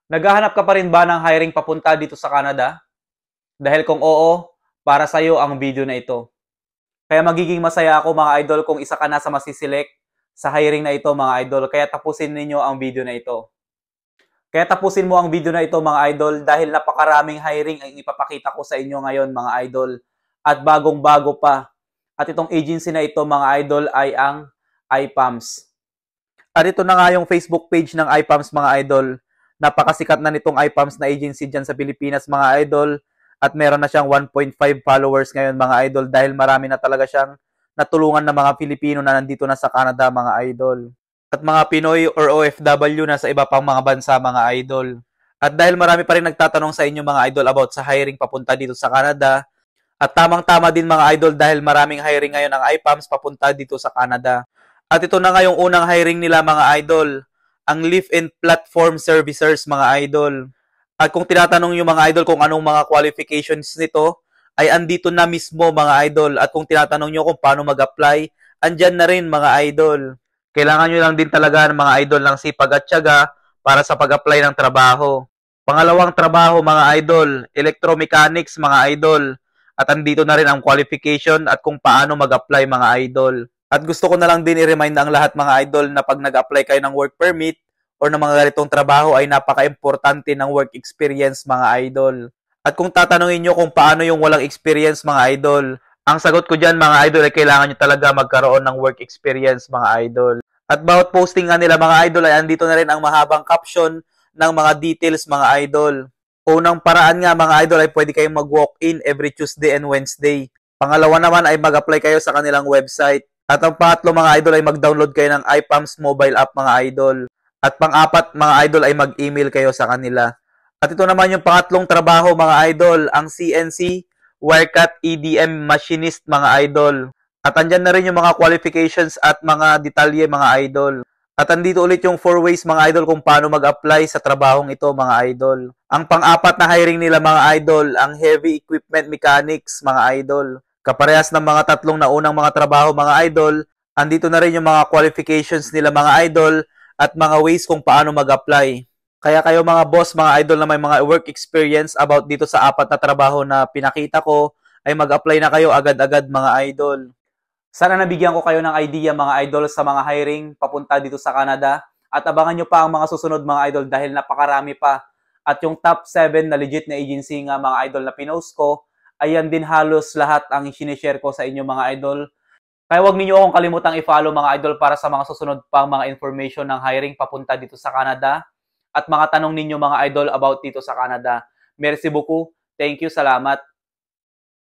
Naghahanap ka pa rin ba ng hiring papunta dito sa Canada? Dahil kung oo, para sa'yo ang video na ito. Kaya magiging masaya ako mga idol kung isa ka na sa masiselect sa hiring na ito mga idol. Kaya tapusin ninyo ang video na ito. Kaya tapusin mo ang video na ito mga idol dahil napakaraming hiring ang ipapakita ko sa inyo ngayon mga idol. At bagong-bago pa. At itong agency na ito mga idol ay ang iPAMS. At ito na nga yung Facebook page ng iPAMS mga idol. Napakasikat na nitong iPAMS na agency dyan sa Pilipinas mga idol. At meron na siyang 1.5 followers ngayon mga idol dahil marami na talaga siyang natulungan ng mga Pilipino na nandito na sa Canada mga idol. At mga Pinoy or OFW na sa iba pang mga bansa mga idol. At dahil marami pa rin nagtatanong sa inyo mga idol about sa hiring papunta dito sa Canada, at tamang-tama din mga idol dahil maraming hiring ngayon ng iPAMS papunta dito sa Canada. At ito na nga yung unang hiring nila mga idol, ang Live-in Platform Servicers mga idol. At kung tinatanong yung mga idol kung anong mga qualifications nito, ay andito na mismo mga idol. At kung tinatanong nyo kung paano mag-apply, andyan na rin mga idol. Kailangan nyo lang din talaga ng mga idol ng sipag at tiyaga para sa pag-apply ng trabaho. Pangalawang trabaho mga idol, electromechanics mga idol. At andito na rin ang qualification at kung paano mag-apply mga idol. At gusto ko na lang din i-remind ang lahat mga idol na pag nag-apply kayo ng work permit or ng mga ganitong trabaho ay napaka-importante ng work experience mga idol. At kung tatanungin nyo kung paano yung walang experience mga idol, ang sagot ko dyan mga idol ay kailangan nyo talaga magkaroon ng work experience mga idol. At bawat posting nga nila mga idol ay andito na rin ang mahabang caption ng mga details mga idol. Unang paraan nga mga idol ay pwede kayong mag-walk-in every Tuesday and Wednesday. Pangalawa naman ay mag-apply kayo sa kanilang website. At ang pangatlo mga idol ay mag-download kayo ng iPAMS mobile app mga idol. At pang-apat mga idol ay mag-email kayo sa kanila. At ito naman yung pangatlong trabaho mga idol, ang CNC, Wirecut EDM Machinist mga idol. At andyan na rin yung mga qualifications at mga detalye mga idol. At andito ulit yung 4 ways mga idol kung paano mag-apply sa trabahong ito mga idol. Ang pang-apat na hiring nila mga idol, ang Heavy Equipment Mechanics mga idol. Kaparehas ng mga tatlong naunang mga trabaho mga idol, andito na rin yung mga qualifications nila mga idol at mga ways kung paano mag-apply. Kaya kayo mga boss, mga idol na may mga work experience about dito sa apat na trabaho na pinakita ko, ay mag-apply na kayo agad-agad mga idol. Sana nabigyan ko kayo ng idea mga idol sa mga hiring papunta dito sa Canada. At abangan nyo pa ang mga susunod mga idol dahil napakarami pa. At yung top 7 na legit na agency nga mga idol na pinost ko, ayan din halos lahat ang sinishare ko sa inyo mga idol. Kaya huwag niyo akong kalimutang i-follow mga idol para sa mga susunod pang mga information ng hiring papunta dito sa Canada at mga tanong ninyo mga idol about dito sa Canada. Merci beaucoup. Thank you. Salamat.